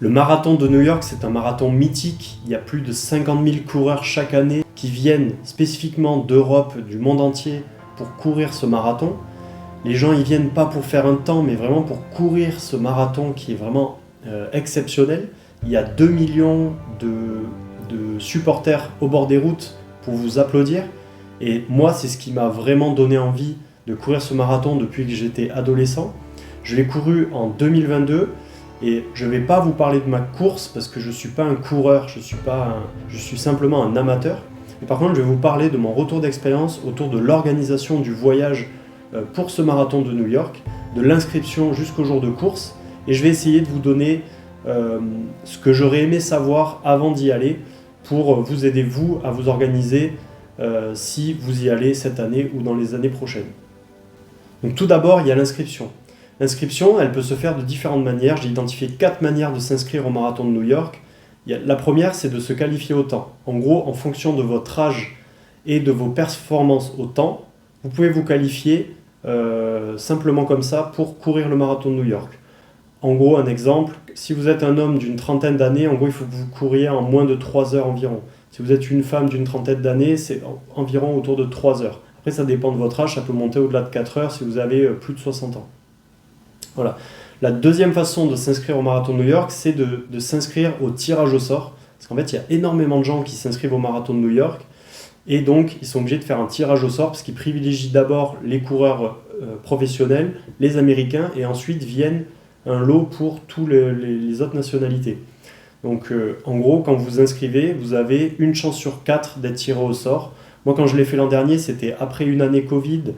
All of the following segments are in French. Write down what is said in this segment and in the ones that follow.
Le marathon de New York, c'est un marathon mythique. Il y a plus de 50 000 coureurs chaque année qui viennent spécifiquement d'Europe, du monde entier, pour courir ce marathon. Les gens y viennent pas pour faire un temps, mais vraiment pour courir ce marathon qui est vraiment exceptionnel. Il y a 2 millions de supporters au bord des routes pour vous applaudir. Et moi, c'est ce qui m'a vraiment donné envie de courir ce marathon depuis que j'étais adolescent. Je l'ai couru en 2022 et je ne vais pas vous parler de ma course parce que je ne suis pas un coureur, je suis simplement un amateur. Mais par contre, je vais vous parler de mon retour d'expérience autour de l'organisation du voyage pour ce marathon de New York, de l'inscription jusqu'au jour de course. Et je vais essayer de vous donner ce que j'aurais aimé savoir avant d'y aller pour vous aider, vous, à vous organiser si vous y allez cette année ou dans les années prochaines. Donc tout d'abord, il y a l'inscription. L'inscription, elle peut se faire de différentes manières. J'ai identifié 4 manières de s'inscrire au marathon de New York. La première, c'est de se qualifier au temps. En gros, en fonction de votre âge et de vos performances au temps, vous pouvez vous qualifier simplement comme ça pour courir le marathon de New York. En gros, un exemple, si vous êtes un homme d'une trentaine d'années, en gros, il faut que vous couriez en moins de 3 heures environ. Si vous êtes une femme d'une trentaine d'années, c'est environ autour de 3 heures. Après, ça dépend de votre âge, ça peut monter au-delà de 4 heures si vous avez plus de 60 ans. Voilà. La deuxième façon de s'inscrire au marathon de New York, c'est de s'inscrire au tirage au sort. Parce qu'en fait, il y a énormément de gens qui s'inscrivent au marathon de New York. Et donc, ils sont obligés de faire un tirage au sort parce qu'ils privilégient d'abord les coureurs professionnels, les Américains, et ensuite viennent un lot pour tous les autres nationalités. Donc, en gros, quand vous vous inscrivez, vous avez une chance sur 4 d'être tiré au sort. Moi, quand je l'ai fait l'an dernier, c'était après une année Covid,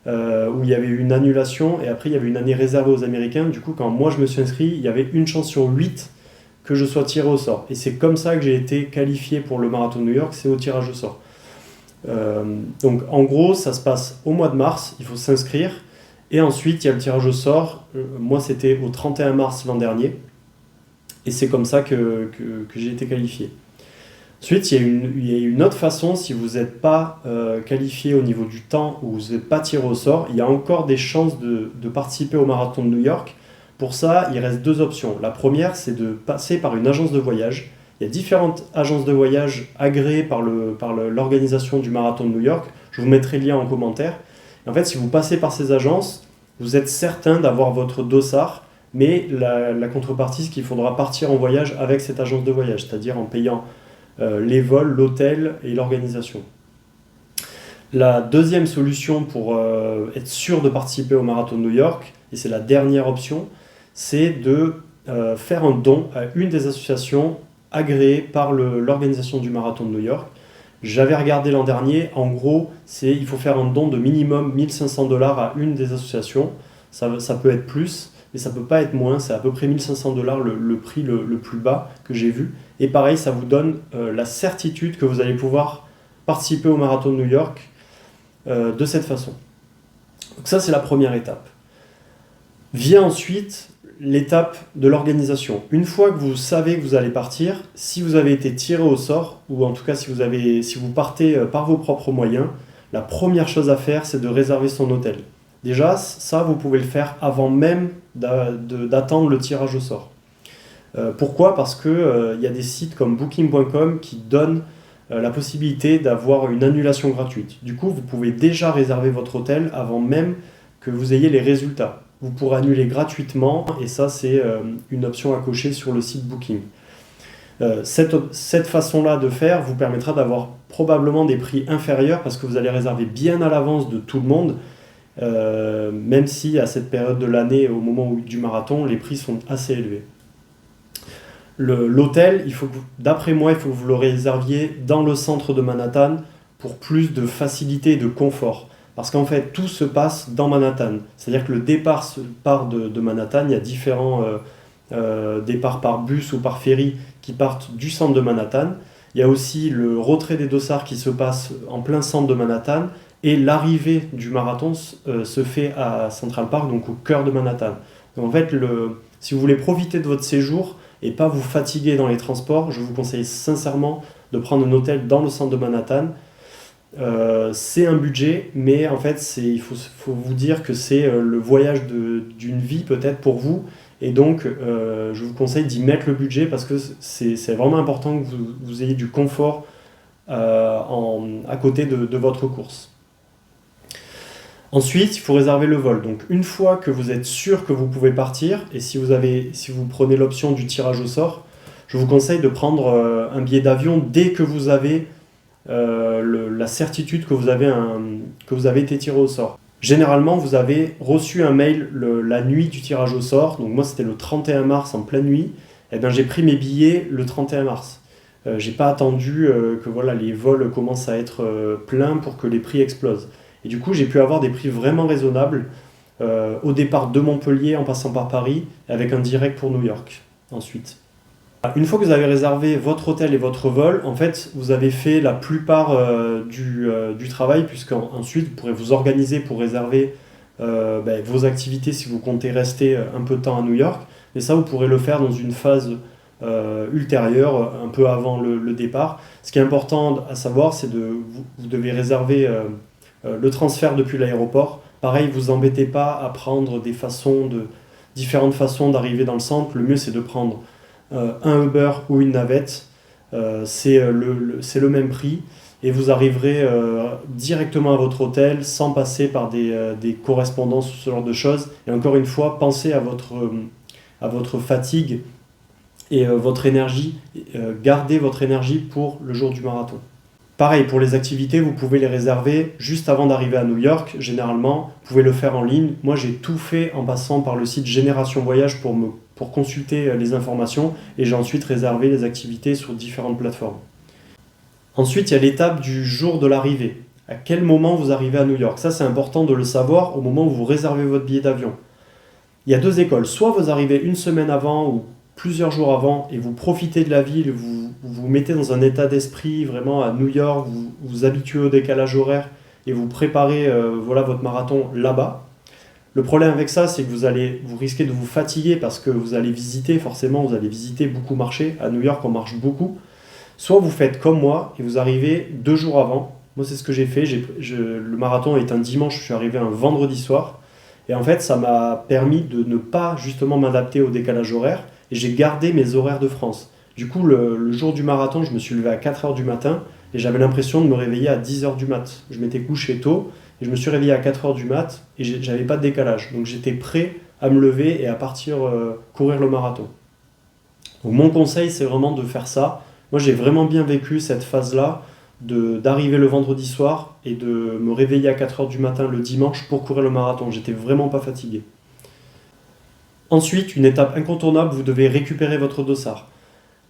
où il y avait eu une annulation, et après il y avait une année réservée aux Américains. Du coup, quand moi je me suis inscrit, il y avait une chance sur 8 que je sois tiré au sort. Et c'est comme ça que j'ai été qualifié pour le marathon de New York, c'est au tirage au sort. Donc en gros, ça se passe au mois de mars, il faut s'inscrire, et ensuite il y a le tirage au sort. Moi c'était au 31 mars l'an dernier, et c'est comme ça que j'ai été qualifié. Ensuite, il y a une autre façon, si vous n'êtes pas qualifié au niveau du temps ou vous n'êtes pas tiré au sort, il y a encore des chances de participer au marathon de New York. Pour ça, il reste 2 options. La première, c'est de passer par une agence de voyage. Il y a différentes agences de voyage agréées par l'organisation du marathon de New York. Je vous mettrai le lien en commentaire. Et en fait, si vous passez par ces agences, vous êtes certain d'avoir votre dossard, mais la contrepartie, c'est qu'il faudra partir en voyage avec cette agence de voyage, c'est-à-dire en payant les vols, l'hôtel et l'organisation. La deuxième solution pour être sûr de participer au marathon de New York, et c'est la dernière option, c'est de faire un don à une des associations agréées par l'organisation du marathon de New York. J'avais regardé l'an dernier, en gros, il faut faire un don de minimum 1 500 $ à une des associations. Ça peut être plus, mais ça ne peut pas être moins, c'est à peu près 1 500 $ le prix le plus bas que j'ai vu. Et pareil, ça vous donne la certitude que vous allez pouvoir participer au marathon de New York de cette façon. Donc ça, c'est la première étape. Vient ensuite l'étape de l'organisation. Une fois que vous savez que vous allez partir, si vous avez été tiré au sort, ou en tout cas si vous partez par vos propres moyens, la première chose à faire, c'est de réserver son hôtel. Déjà, ça, vous pouvez le faire avant même d'attendre le tirage au sort. Pourquoi ? Parce qu'il y a des sites comme Booking.com qui donnent la possibilité d'avoir une annulation gratuite. Du coup, vous pouvez déjà réserver votre hôtel avant même que vous ayez les résultats. Vous pourrez annuler gratuitement, et ça, c'est une option à cocher sur le site Booking. Cette façon-là de faire vous permettra d'avoir probablement des prix inférieurs parce que vous allez réserver bien à l'avance de tout le monde, même si à cette période de l'année, au moment du marathon, les prix sont assez élevés. L'hôtel, d'après moi, il faut que vous le réserviez dans le centre de Manhattan pour plus de facilité et de confort. Parce qu'en fait, tout se passe dans Manhattan. C'est-à-dire que le départ part de Manhattan. Il y a différents départs par bus ou par ferry qui partent du centre de Manhattan. Il y a aussi le retrait des dossards qui se passe en plein centre de Manhattan. Et l'arrivée du marathon se fait à Central Park, donc au cœur de Manhattan. Donc en fait, si vous voulez profiter de votre séjour et pas vous fatiguer dans les transports, je vous conseille sincèrement de prendre un hôtel dans le centre de Manhattan. C'est un budget, mais en fait il faut vous dire que c'est le voyage d'une vie peut-être pour vous, Et donc, je vous conseille d'y mettre le budget parce que c'est vraiment important que vous ayez du confort à côté de votre course. Ensuite, il faut réserver le vol. Donc, une fois que vous êtes sûr que vous pouvez partir, et si vous prenez l'option du tirage au sort, je vous conseille de prendre un billet d'avion dès que vous avez la certitude que vous avez été tiré au sort. Généralement, vous avez reçu un mail la nuit du tirage au sort. Donc moi, c'était le 31 mars en pleine nuit. Et bien, j'ai pris mes billets le 31 mars. J'ai pas attendu que voilà, les vols commencent à être pleins pour que les prix explosent. Et du coup, j'ai pu avoir des prix vraiment raisonnables au départ de Montpellier en passant par Paris, avec un direct pour New York ensuite. Une fois que vous avez réservé votre hôtel et votre vol, en fait, vous avez fait la plupart du travail, puisqu'ensuite, vous pourrez vous organiser pour réserver vos activités si vous comptez rester un peu de temps à New York. Mais ça, vous pourrez le faire dans une phase ultérieure, un peu avant le départ. Ce qui est important à savoir, c'est vous devez réserver le transfert depuis l'aéroport. Pareil, vous embêtez pas à prendre différentes façons d'arriver dans le centre. Le mieux, c'est de prendre un Uber ou une navette, c'est le même prix et vous arriverez directement à votre hôtel sans passer par des correspondances ou ce genre de choses. Et encore une fois, pensez à votre fatigue et votre énergie, gardez votre énergie pour le jour du marathon. Pareil, pour les activités, vous pouvez les réserver juste avant d'arriver à New York. Généralement, vous pouvez le faire en ligne. Moi, j'ai tout fait en passant par le site Génération Voyage pour consulter les informations et j'ai ensuite réservé les activités sur différentes plateformes. Ensuite, il y a l'étape du jour de l'arrivée. À quel moment vous arrivez à New York? Ça, c'est important de le savoir au moment où vous réservez votre billet d'avion. Il y a deux écoles. Soit vous arrivez une semaine avant ou plusieurs jours avant et vous profitez de la ville, vous mettez dans un état d'esprit vraiment à New York, vous vous habituez au décalage horaire et vous préparez votre marathon là-bas. Le problème avec ça, c'est que vous risquez de vous fatiguer parce que vous allez visiter beaucoup marcher. À New York, on marche beaucoup. Soit vous faites comme moi et vous arrivez 2 jours avant. Moi, c'est ce que j'ai fait. Le marathon est un dimanche, je suis arrivé un vendredi soir. Et en fait, ça m'a permis de ne pas justement m'adapter au décalage horaire. Et j'ai gardé mes horaires de France. Du coup, le jour du marathon, je me suis levé à 4h du matin et j'avais l'impression de me réveiller à 10h du mat. Je m'étais couché tôt et je me suis réveillé à 4h du mat et j'avais pas de décalage. Donc j'étais prêt à me lever et à partir courir le marathon. Donc mon conseil, c'est vraiment de faire ça. Moi, j'ai vraiment bien vécu cette phase-là d'arriver le vendredi soir et de me réveiller à 4h du matin le dimanche pour courir le marathon. J'étais vraiment pas fatigué. Ensuite, une étape incontournable, vous devez récupérer votre dossard.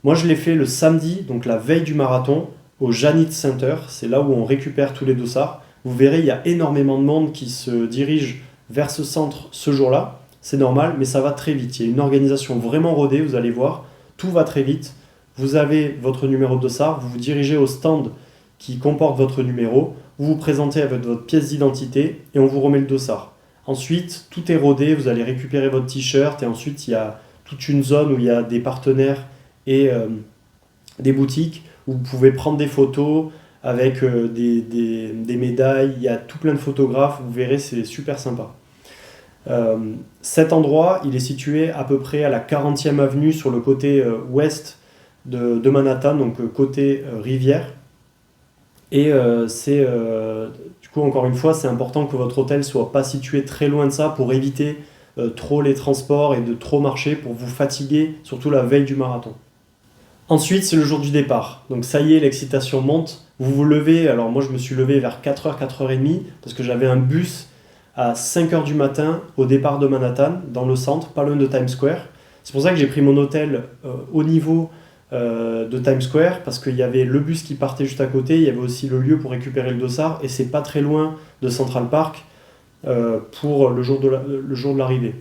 Moi, je l'ai fait le samedi, donc la veille du marathon, au Janit Center. C'est là où on récupère tous les dossards. Vous verrez, il y a énormément de monde qui se dirige vers ce centre ce jour-là. C'est normal, mais ça va très vite. Il y a une organisation vraiment rodée, vous allez voir. Tout va très vite. Vous avez votre numéro de dossard, vous vous dirigez au stand qui comporte votre numéro, vous vous présentez avec votre pièce d'identité et on vous remet le dossard. Ensuite, tout est rodé, vous allez récupérer votre t-shirt et ensuite il y a toute une zone où il y a des partenaires et des boutiques où vous pouvez prendre des photos avec des médailles, il y a tout plein de photographes, vous verrez, c'est super sympa. Cet endroit, il est situé à peu près à la 40e avenue sur le côté ouest de Manhattan, donc côté rivière. Et du coup, encore une fois, c'est important que votre hôtel soit pas situé très loin de ça pour éviter trop les transports et de trop marcher pour vous fatiguer, surtout la veille du marathon. Ensuite, c'est le jour du départ. Donc ça y est, l'excitation monte. Vous vous levez, alors moi je me suis levé vers 4h, 4h30 parce que j'avais un bus à 5h du matin au départ de Manhattan, dans le centre, pas loin de Times Square. C'est pour ça que j'ai pris mon hôtel au niveau de Times Square parce qu'il y avait le bus qui partait juste à côté, il y avait aussi le lieu pour récupérer le dossard et c'est pas très loin de Central Park pour le jour de l'arrivée.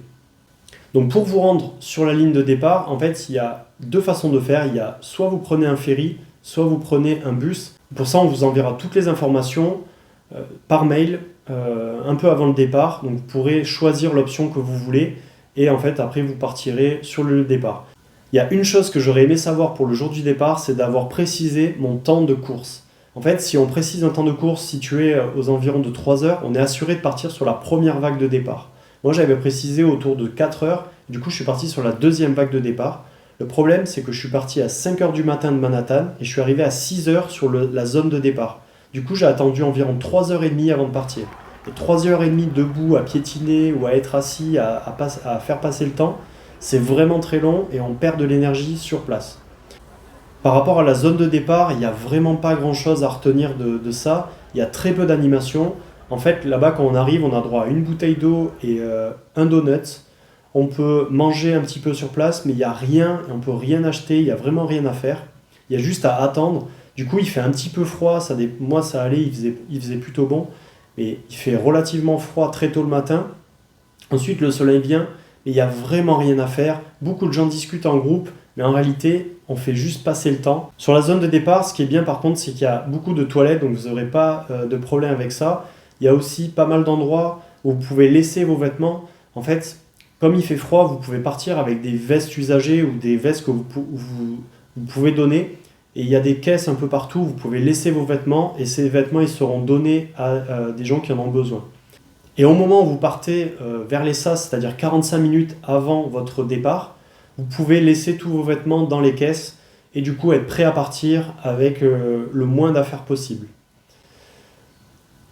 Donc pour vous rendre sur la ligne de départ, en fait il y a deux façons de faire. Il y a soit vous prenez un ferry, soit vous prenez un bus. Pour ça on vous enverra toutes les informations par mail un peu avant le départ, donc vous pourrez choisir l'option que vous voulez et en fait après vous partirez sur le départ. Il y a une chose que j'aurais aimé savoir pour le jour du départ, c'est d'avoir précisé mon temps de course. En fait, si on précise un temps de course situé aux environs de 3 heures, on est assuré de partir sur la première vague de départ. Moi, j'avais précisé autour de 4 heures Du coup, je suis parti sur la deuxième vague de départ. Le problème, c'est que je suis parti à 5 heures du matin de Manhattan et je suis arrivé à 6 heures sur la zone de départ. Du coup, j'ai attendu environ 3h30 avant de partir. Et 3h30 debout à piétiner ou à être assis, à faire passer le temps, c'est vraiment très long et on perd de l'énergie sur place. Par rapport à la zone de départ, il n'y a vraiment pas grand chose à retenir de ça. Il y a très peu d'animation. En fait, là-bas, quand on arrive, on a droit à une bouteille d'eau et un donut. On peut manger un petit peu sur place, mais il n'y a rien, on ne peut rien acheter, il n'y a vraiment rien à faire. Il y a juste à attendre. Du coup, il fait un petit peu froid. Moi, ça allait, il faisait plutôt bon. Mais il fait relativement froid très tôt le matin. Ensuite, le soleil vient, mais il n'y a vraiment rien à faire. Beaucoup de gens discutent en groupe, mais en réalité, on fait juste passer le temps. Sur la zone de départ, ce qui est bien par contre, c'est qu'il y a beaucoup de toilettes, donc vous n'aurez pas de problème avec ça. Il y a aussi pas mal d'endroits où vous pouvez laisser vos vêtements. En fait, comme il fait froid, vous pouvez partir avec des vestes usagées ou des vestes que vous pouvez donner. Et il y a des caisses un peu partout, vous pouvez laisser vos vêtements et ces vêtements ils seront donnés à des gens qui en ont besoin. Et au moment où vous partez vers les SAS, c'est-à-dire 45 minutes avant votre départ, vous pouvez laisser tous vos vêtements dans les caisses et du coup être prêt à partir avec le moins d'affaires possible.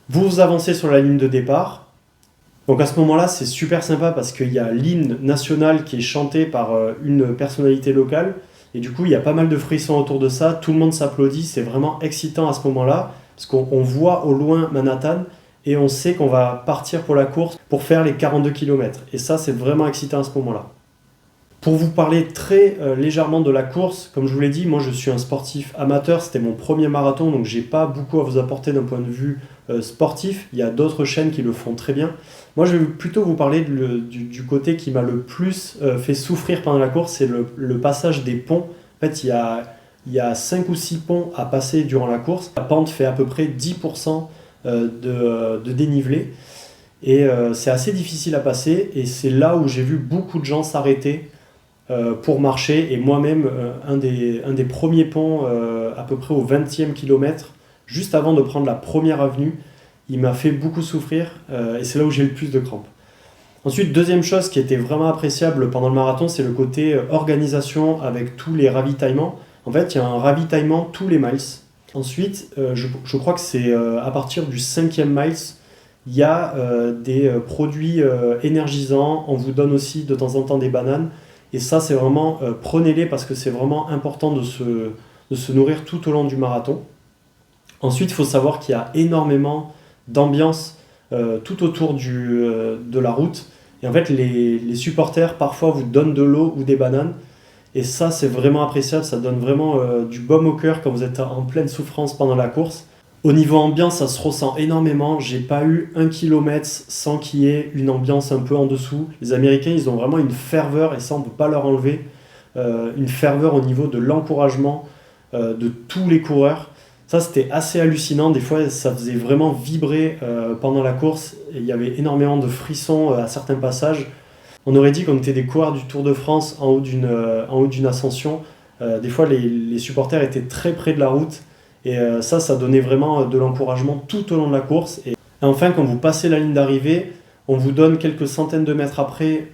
Vous avancez sur la ligne de départ. Donc à ce moment-là, c'est super sympa parce qu'il y a l'hymne national qui est chanté par une personnalité locale. Et du coup, il y a pas mal de frissons autour de ça. Tout le monde s'applaudit. C'est vraiment excitant à ce moment-là parce qu'on voit au loin Manhattan et on sait qu'on va partir pour la course pour faire les 42 km. Et ça, c'est vraiment excitant à ce moment-là. Pour vous parler très légèrement de la course, comme je vous l'ai dit, moi je suis un sportif amateur, c'était mon premier marathon, donc j'ai pas beaucoup à vous apporter d'un point de vue sportif. Il y a d'autres chaînes qui le font très bien. Moi je vais plutôt vous parler du côté qui m'a le plus fait souffrir pendant la course, c'est le passage des ponts. En fait, il y a 5 ou 6 ponts à passer durant la course. La pente fait à peu près 10% de dénivelé. Et c'est assez difficile à passer, et c'est là où j'ai vu beaucoup de gens s'arrêter pour marcher, et moi-même un des premiers ponts à peu près au 20e kilomètre, juste avant de prendre la première avenue, il m'a fait beaucoup souffrir et c'est là où j'ai le plus de crampes. Ensuite, deuxième chose qui était vraiment appréciable pendant le marathon, c'est le côté organisation avec tous les ravitaillements. En fait, il y a un ravitaillement tous les miles. Ensuite, je crois que c'est à partir du 5e miles, il y a des produits énergisants. On vous donne aussi de temps en temps des bananes. Et ça, c'est vraiment, prenez-les parce que c'est vraiment important de se nourrir tout au long du marathon. Ensuite, il faut savoir qu'il y a énormément d'ambiance tout autour de la route. Et en fait, les supporters, parfois, vous donnent de l'eau ou des bananes. Et ça, c'est vraiment appréciable. Ça donne vraiment du baume au cœur quand vous êtes en pleine souffrance pendant la course. Au niveau ambiance, ça se ressent énormément. J'ai pas eu 1 kilomètre sans qu'il y ait une ambiance un peu en dessous. Les Américains, ils ont vraiment une ferveur, et ça, on ne peut pas leur enlever. Une ferveur au niveau de l'encouragement de tous les coureurs. Ça, c'était assez hallucinant. Des fois, ça faisait vraiment vibrer pendant la course. Et il y avait énormément de frissons à certains passages. On aurait dit qu'on était des coureurs du Tour de France en haut d'une ascension. Des fois, les supporters étaient très près de la route. Et ça donnait vraiment de l'encouragement tout au long de la course. Et enfin, quand vous passez la ligne d'arrivée, on vous donne quelques centaines de mètres après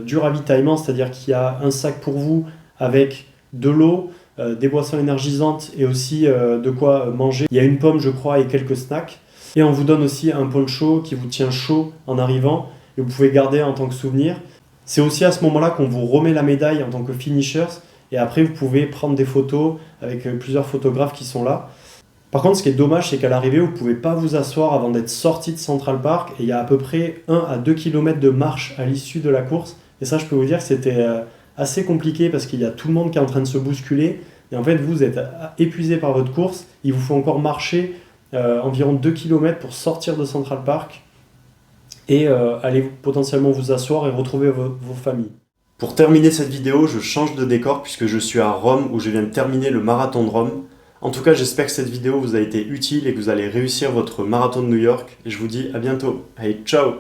du ravitaillement, c'est-à-dire qu'il y a un sac pour vous avec de l'eau, des boissons énergisantes et aussi de quoi manger. Il y a une pomme, je crois, et quelques snacks. Et on vous donne aussi un poncho qui vous tient chaud en arrivant et vous pouvez garder en tant que souvenir. C'est aussi à ce moment-là qu'on vous remet la médaille en tant que finishers. Et après, vous pouvez prendre des photos avec plusieurs photographes qui sont là. Par contre, ce qui est dommage, c'est qu'à l'arrivée, vous ne pouvez pas vous asseoir avant d'être sorti de Central Park. Et il y a à peu près 1 à 2 km de marche à l'issue de la course. Et ça, je peux vous dire que c'était assez compliqué parce qu'il y a tout le monde qui est en train de se bousculer. Et en fait, vous êtes épuisé par votre course. Il vous faut encore marcher environ 2 km pour sortir de Central Park et aller potentiellement vous asseoir et retrouver vos familles. Pour terminer cette vidéo, je change de décor puisque je suis à Rome où je viens de terminer le marathon de Rome. En tout cas, j'espère que cette vidéo vous a été utile et que vous allez réussir votre marathon de New York. Et je vous dis à bientôt. Allez, ciao!